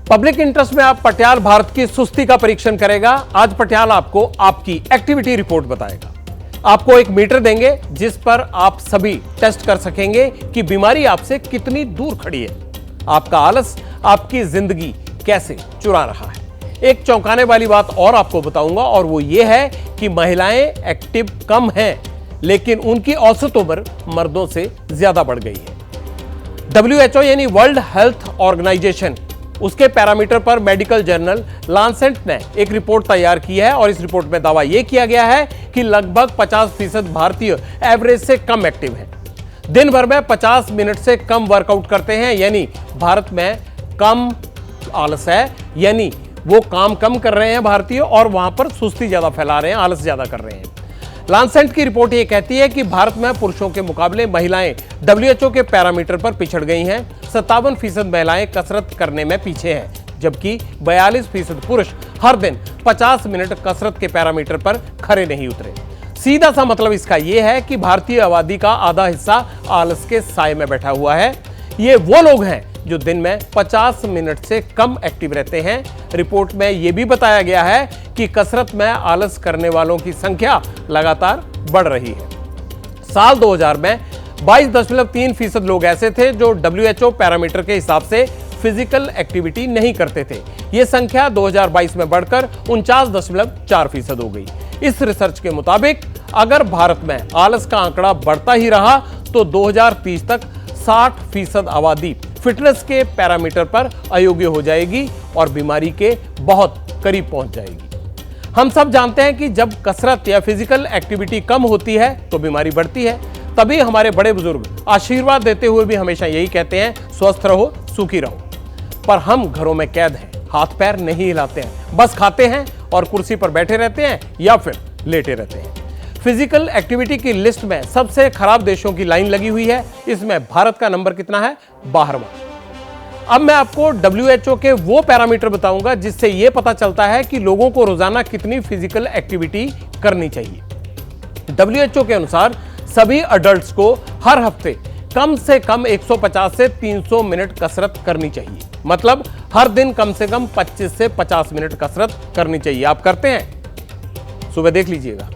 Public interest में आप पटियाल भारत की सुस्ती का परीक्षण करेगा। आज पटियाल आपको आपकी एक्टिविटी रिपोर्ट बताएगा। आपको एक मीटर देंगे जिस पर आप सभी टेस्ट कर सकेंगे कि बीमारी आपसे कितनी दूर खड़ी है। आपका आलस आपकी जिंदगी कैसे चुरा रहा है। एक चौंकाने वाली बात और आपको बताऊंगा और वो ये है कि महिलाएं एक्टिव कम हैं, लेकिन उनकी औसत उम्र मर्दों से ज्यादा बढ़ गई है। WHO यानी वर्ल्ड हेल्थ ऑर्गेनाइजेशन, उसके पैरामीटर पर मेडिकल जर्नल लांसेट ने एक रिपोर्ट तैयार की है और इस रिपोर्ट में दावा यह किया गया है कि लगभग 50% भारतीय एवरेज से कम एक्टिव हैं। दिन भर में 50 मिनट से कम वर्कआउट करते हैं, यानी भारत में कम आलस है, यानी वो काम कम कर रहे हैं भारतीय और वहां पर सुस्ती ज्यादा फैला रहे हैं, आलस ज्यादा कर रहे हैं। लांसेट की रिपोर्ट ये कहती है कि भारत में पुरुषों के मुकाबले महिलाएं WHO के पैरामीटर पर पिछड़ गई हैं। 57% महिलाएं कसरत करने में पीछे हैं, जबकि 42% पुरुष हर दिन 50 मिनट कसरत के पैरामीटर पर खरे नहीं उतरे। सीधा सा मतलब इसका यह है कि भारतीय आबादी का आधा हिस्सा आलस के साए में बैठा हुआ है। ये वो लोग हैं जो दिन में 50 मिनट से कम एक्टिव रहते हैं। रिपोर्ट में यह भी बताया गया है कि कसरत में आलस करने वालों की संख्या लगातार बढ़ रही है। साल 2000 में 22.3% लोग ऐसे थे जो WHO पैरामीटर के हिसाब से फिजिकल एक्टिविटी नहीं करते थे। यह संख्या 2022 में बढ़कर 49.4% हो गई। इस रिसर्च के मुताबिक अगर भारत में आलस का आंकड़ा बढ़ता ही रहा तो 2030 तक 60% आबादी फिटनेस के पैरामीटर पर अयोग्य हो जाएगी और बीमारी के बहुत करीब पहुंच जाएगी। हम सब जानते हैं कि जब कसरत या फिजिकल एक्टिविटी कम होती है तो बीमारी बढ़ती है। तभी हमारे बड़े बुजुर्ग आशीर्वाद देते हुए भी हमेशा यही कहते हैं, स्वस्थ रहो, सुखी रहो। पर हम घरों में कैद हैं, हाथ पैर नहीं हिलाते हैं, बस खाते हैं और कुर्सी पर बैठे रहते हैं या फिर लेटे रहते हैं। फिजिकल एक्टिविटी की लिस्ट में सबसे खराब देशों की लाइन लगी हुई है। इसमें भारत का नंबर कितना है? 12वां। अब मैं आपको WHO के वो पैरामीटर बताऊंगा जिससे यह पता चलता है कि लोगों को रोजाना कितनी फिजिकल एक्टिविटी करनी चाहिए। WHO के अनुसार सभी अडल्ट्स को हर हफ्ते कम से कम 150 से 300 मिनट कसरत करनी चाहिए। मतलब हर दिन कम से कम 25 से 50 मिनट कसरत करनी चाहिए। आप करते हैं? सुबह देख लीजिएगा।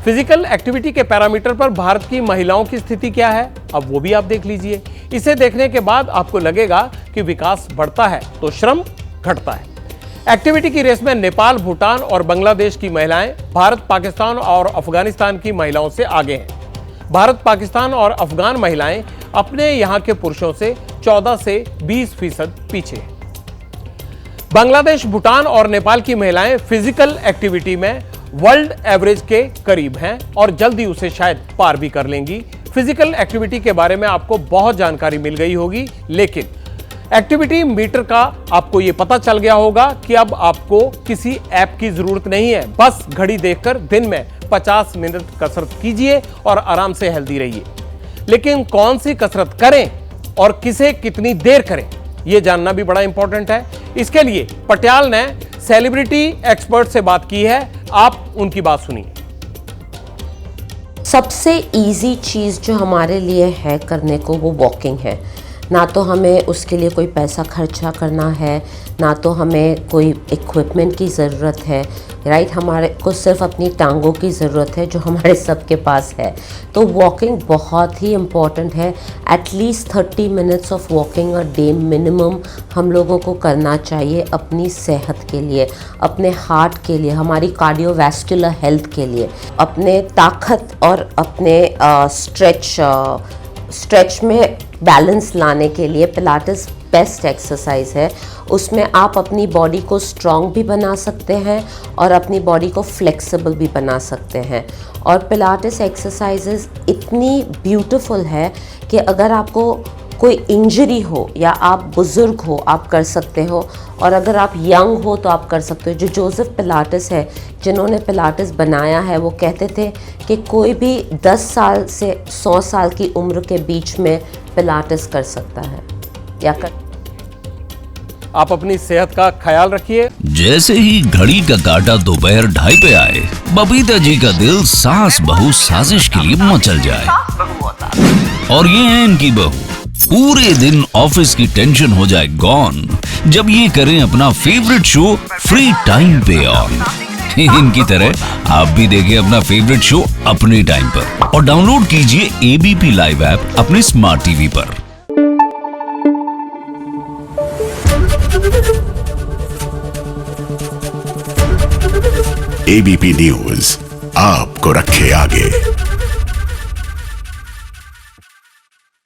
फिजिकल एक्टिविटी के पैरामीटर पर भारत की महिलाओं की स्थिति क्या है, अब वो भी आप देख लीजिए। इसे देखने के बाद आपको लगेगा कि विकास बढ़ता है तो श्रम घटता है। एक्टिविटी की रेस में नेपाल, भूटान और बांग्लादेश की महिलाएं भारत, पाकिस्तान और अफगानिस्तान की महिलाओं से आगे हैं। भारत, पाकिस्तान और अफगान महिलाएं अपने यहां के पुरुषों से 14 से 20% पीछे हैं। बांग्लादेश, भूटान और नेपाल की महिलाएं फिजिकल एक्टिविटी में वर्ल्ड एवरेज के करीब हैं और जल्दी उसे शायद पार भी कर लेंगी। फिजिकल एक्टिविटी के बारे में आपको बहुत जानकारी मिल गई होगी, लेकिन एक्टिविटी मीटर का आपको यह पता चल गया होगा कि अब आपको किसी ऐप की जरूरत नहीं है। बस घड़ी देखकर दिन में 50 मिनट कसरत कीजिए और आराम से हेल्दी रहिए। लेकिन कौन सी कसरत करें और किसे कितनी देर करें, यह जानना भी बड़ा इंपॉर्टेंट है। इसके लिए पटियाल ने सेलिब्रिटी एक्सपर्ट से बात की है। आप उनकी बात सुनिए। सबसे इजी चीज़ जो हमारे लिए है करने को वो वॉकिंग है। ना तो हमें उसके लिए कोई पैसा खर्चा करना है, ना तो हमें कोई इक्विपमेंट की ज़रूरत है, राइट। हमारे को सिर्फ अपनी टांगों की ज़रूरत है जो हमारे सबके पास है। तो वॉकिंग बहुत ही इम्पॉर्टेंट है। At least 30 minutes of walking a day minimum हम लोगों को करना चाहिए अपनी सेहत के लिए, अपने हार्ट के लिए, हमारी कार्डियोवैस्कुलर हेल्थ के लिए, अपने ताकत और अपने स्ट्रेच में बैलेंस लाने के लिए पिलाटेस बेस्ट एक्सरसाइज है। उसमें आप अपनी बॉडी को स्ट्रॉन्ग भी बना सकते हैं और अपनी बॉडी को फ्लेक्सिबल भी बना सकते हैं। और पिलाटेस एक्सरसाइजेस इतनी ब्यूटीफुल है कि अगर आपको कोई इंजरी हो या आप बुज़ुर्ग हो आप कर सकते हो, और अगर आप यंग हो तो आप कर सकते हो। जो जोसेफ पिलाटेस है, जिन्होंने पिलाटेस बनाया है, वो कहते थे कि कोई भी 10 साल से 100 साल की उम्र के बीच में पिलाटेस कर सकता है या कर। आप अपनी सेहत का ख्याल रखिए। जैसे ही घड़ी का काटा दोपहर 2:30 पे आए, बबीता जी का दिल सास बहू साजिश के लिए मचल जाए। और ये है इनकी बहू, पूरे दिन ऑफिस की टेंशन हो जाए गॉन, जब ये करें अपना फेवरेट शो फ्री टाइम पे ऑन। इनकी तरह आप भी देखें अपना फेवरेट शो अपने टाइम पर और डाउनलोड कीजिए एबीपी लाइव ऐप अपने स्मार्ट टीवी पर। एबीपी न्यूज आपको रखे आगे।